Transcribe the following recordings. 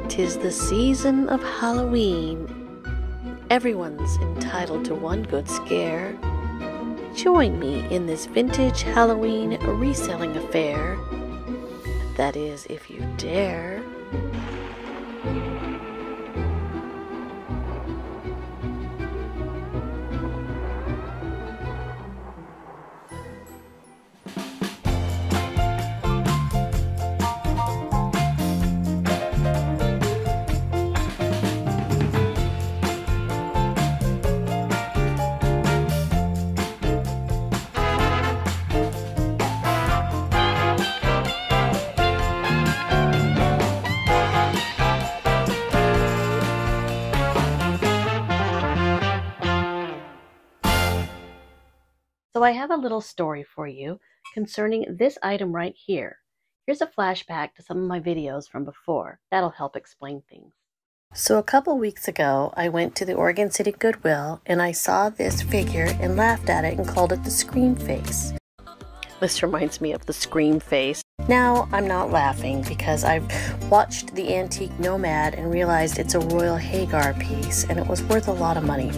'Tis the season of Halloween. Everyone's entitled to one good scare. Join me in this vintage Halloween reselling affair. That is, if you dare. So I have a little story for you concerning this item right here. Here's a flashback to some of my videos from before. That'll help explain things. So a couple weeks ago, I went to the Oregon City Goodwill and I saw this figure and laughed at it and called it the Scream Face. This reminds me of the Scream Face. Now, I'm not laughing because I've watched the Antique Nomad and realized it's a Royal Hagar piece and it was worth a lot of money.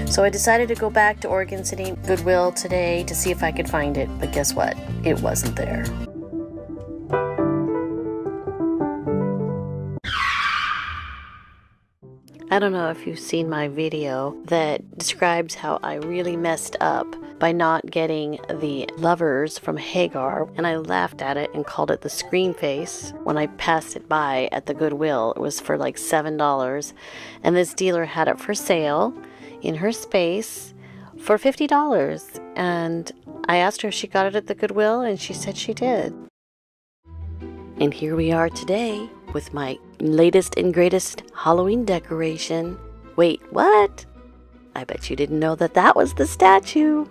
So I decided to go back to Oregon City Goodwill today to see if I could find it, but guess what? It wasn't there. I don't know if you've seen my video that describes how I really messed up by not getting the lovers from Hagar, and I laughed at it and called it the Scream Face. When I passed it by at the Goodwill, it was for like $7, and this dealer had it for sale in her space for $50, and I asked her if she got it at the Goodwill, and she said she did. And here we are today with my latest and greatest Halloween decoration. Wait, what? I bet you didn't know that that was the statue.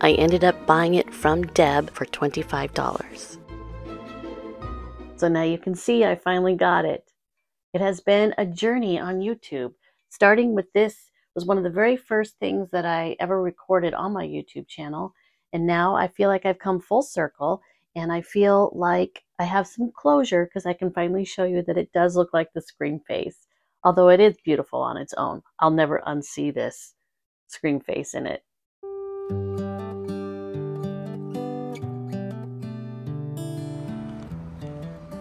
I ended up buying it from Deb for $25. So now you can see I finally got it. It has been a journey on YouTube. Starting with this was one of the very first things that I ever recorded on my YouTube channel. And now I feel like I've come full circle, and I feel like I have some closure because I can finally show you that it does look like the Scream Face. Although it is beautiful on its own. I'll never unsee this Scream Face in it.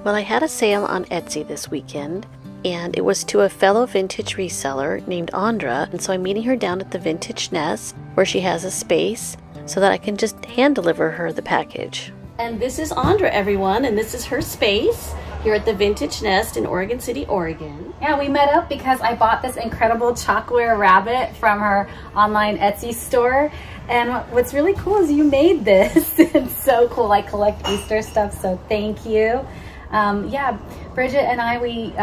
Well, I had a sale on Etsy this weekend, and it was to a fellow vintage reseller named Andra, and so I'm meeting her down at the Vintage Nest, where she has a space, so that I can just hand deliver her the package. And this is Andra, everyone, and this is her space here at the Vintage Nest in Oregon City, Oregon. Yeah, we met up because I bought this incredible chalkware rabbit from her online Etsy store. And what's really cool is you made this. It's so cool. I collect Easter stuff, so thank you. Yeah, Bridget and I, we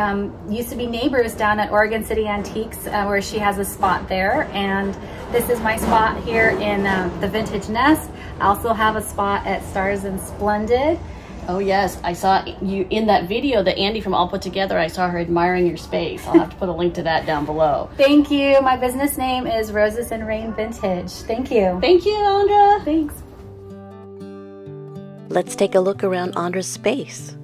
used to be neighbors down at Oregon City Antiques, where she has a spot there. And this is my spot here in the Vintage Nest. I also have a spot at Stars and Splendid. Oh yes, I saw you in that video that Andy from All Put Together. I saw her admiring your space. I'll have to put a link to that down below. Thank you. My business name is Roses and Rain Vintage. Thank you. Thank you, Andra. Thanks. Let's take a look around Andra's space.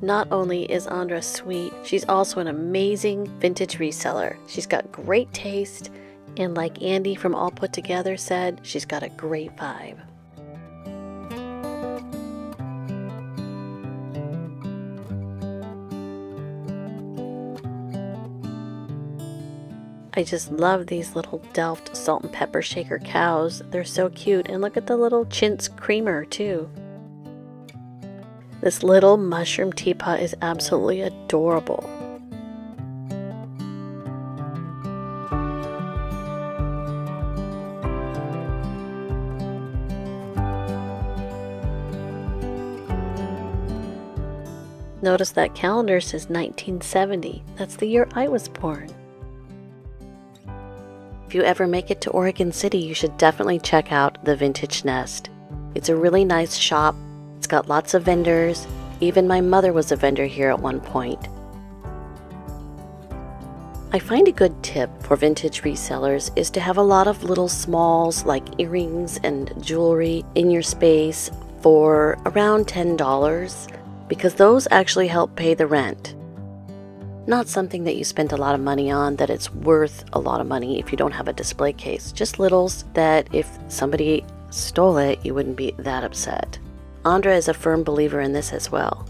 Not only is Andra sweet, she's also an amazing vintage reseller. She's got great taste, and like Andy from All Put Together said, she's got a great vibe. I just love these little Delft salt and pepper shaker cows. They're so cute, and look at the little chintz creamer too. This little mushroom teapot is absolutely adorable. Notice that calendar says 1970. That's the year I was born. If you ever make it to Oregon City, you should definitely check out the Vintage Nest. It's a really nice shop. It's got lots of vendors. Even my mother was a vendor here at one point. I find a good tip for vintage resellers is to have a lot of little smalls like earrings and jewelry in your space for around $10, because those actually help pay the rent. Not something that you spent a lot of money on, that it's worth a lot of money if you don't have a display case. Just littles that if somebody stole it, you wouldn't be that upset. Andra is a firm believer in this as well.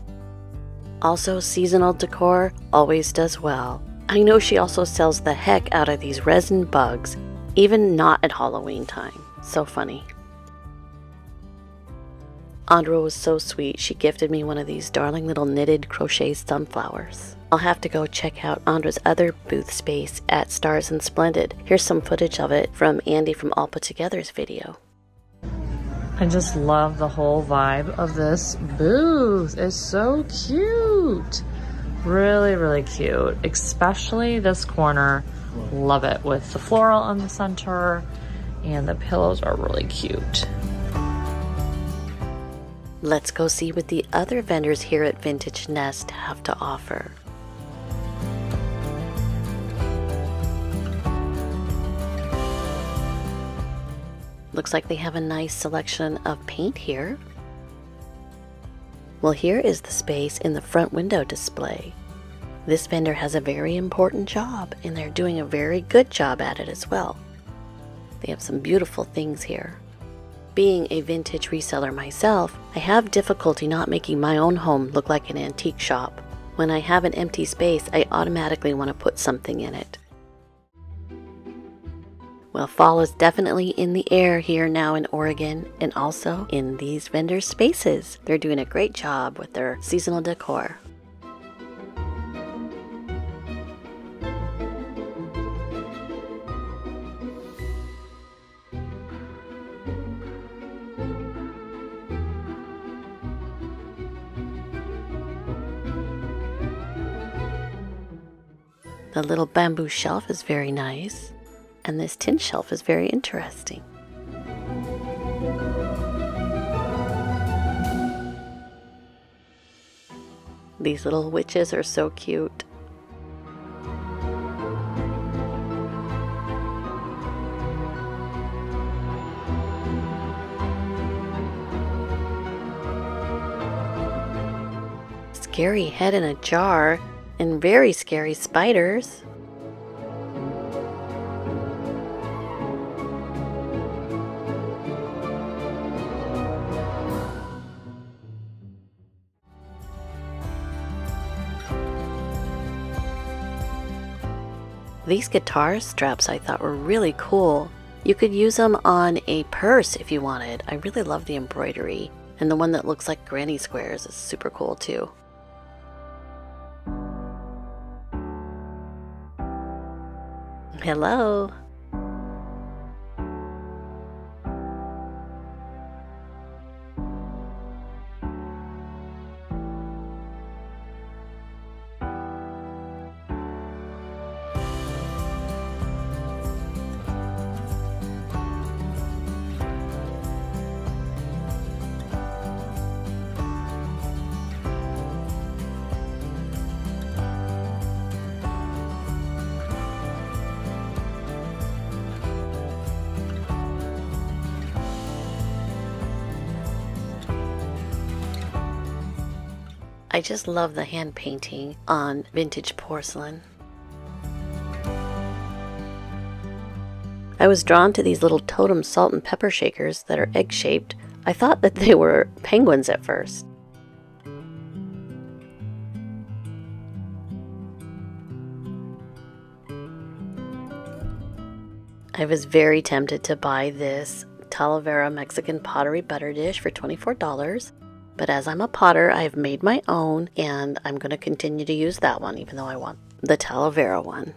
Also, seasonal decor always does well. I know she also sells the heck out of these resin bugs, even not at Halloween time. So funny. Andra was so sweet, she gifted me one of these darling little knitted crochet sunflowers. I'll have to go check out Andra's other booth space at Stars and Splendid. Here's some footage of it from Andy from All Put Together's video. I just love the whole vibe of this booth. It's so cute. Really, really cute. Especially this corner. Love it with the floral on the center, and the pillows are really cute. Let's go see what the other vendors here at Vintage Nest have to offer. Looks like they have a nice selection of paint here. Well, here is the space in the front window display. This vendor has a very important job, and they're doing a very good job at it as well. They have some beautiful things here. Being a vintage reseller myself, I have difficulty not making my own home look like an antique shop. When I have an empty space, I automatically want to put something in it. Well, fall is definitely in the air here now in Oregon, and also in these vendor spaces. They're doing a great job with their seasonal decor. The little bamboo shelf is very nice, and this tin shelf is very interesting. These little witches are so cute. Scary head in a jar and very scary spiders. These guitar straps I thought were really cool. You could use them on a purse if you wanted. I really love the embroidery. And the one that looks like granny squares is super cool too. Hello. I just love the hand painting on vintage porcelain. I was drawn to these little totem salt and pepper shakers that are egg-shaped. I thought that they were penguins at first. I was very tempted to buy this Talavera Mexican pottery butter dish for $24. But as I'm a potter, I've made my own, and I'm going to continue to use that one, even though I want the Talavera one.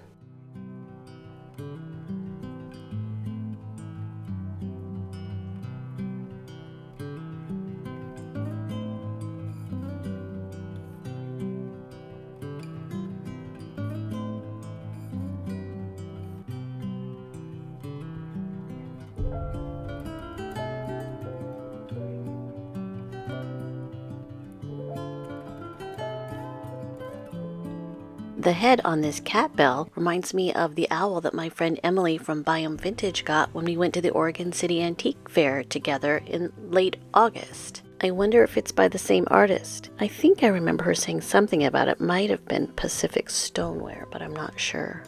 The head on this cat bell reminds me of the owl that my friend Emily from Biome Vintage got when we went to the Oregon City Antique Fair together in late August. I wonder if it's by the same artist. I think I remember her saying something about it might have been Pacific Stoneware, but I'm not sure.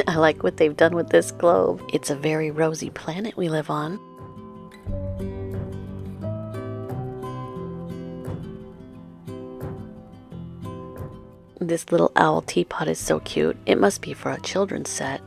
I like what they've done with this globe. It's a very rosy planet we live on. This little owl teapot is so cute. It must be for a children's set.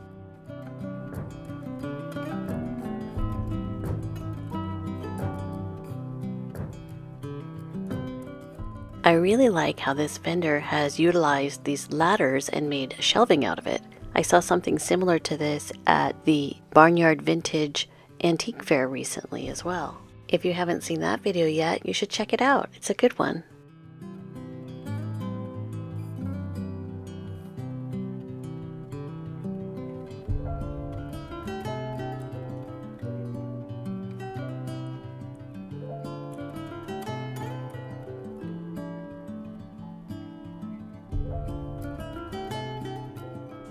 I really like how this vendor has utilized these ladders and made shelving out of it. I saw something similar to this at the Barnyard Vintage Antique Fair recently as well. If you haven't seen that video yet, you should check it out. It's a good one.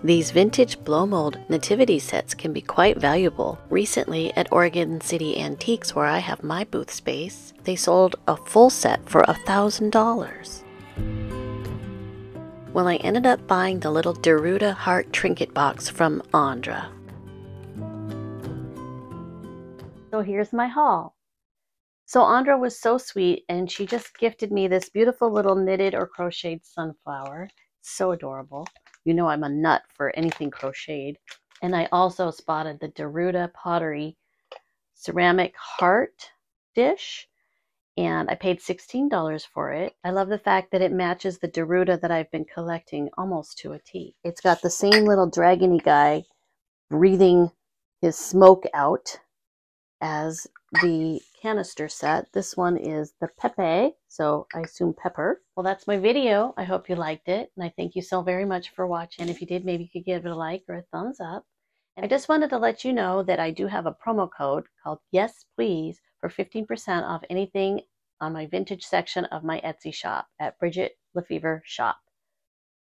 These vintage blow mold nativity sets can be quite valuable. Recently at Oregon City Antiques, where I have my booth space, they sold a full set for $1,000. Well, I ended up buying the little Deruta heart trinket box from Andra. So here's my haul. So Andra was so sweet and she just gifted me this beautiful little knitted or crocheted sunflower. So adorable. You know I'm a nut for anything crocheted. And I also spotted the Deruta Pottery ceramic heart dish, and I paid $16 for it. I love the fact that it matches the Deruta that I've been collecting almost to a T. It's got the same little dragony guy breathing his smoke out as the canister set. This one is the Pepe, so I assume pepper. Well, that's my video. I hope you liked it, and I thank you so very much for watching. And if you did, maybe you could give it a like or a thumbs up. And I just wanted to let you know that I do have a promo code called Yes Please for 15% off anything on my vintage section of my Etsy shop at Bridget Lefevre Shop.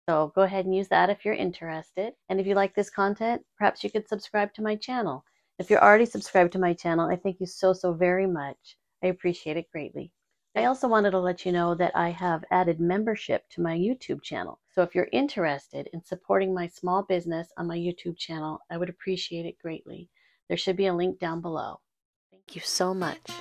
So go ahead and use that if you're interested. And if you like this content, perhaps you could subscribe to my channel. If you're already subscribed to my channel, I thank you so very much. I appreciate it greatly. I also wanted to let you know that I have added membership to my YouTube channel. So if you're interested in supporting my small business on my YouTube channel, I would appreciate it greatly. There should be a link down below. Thank you so much.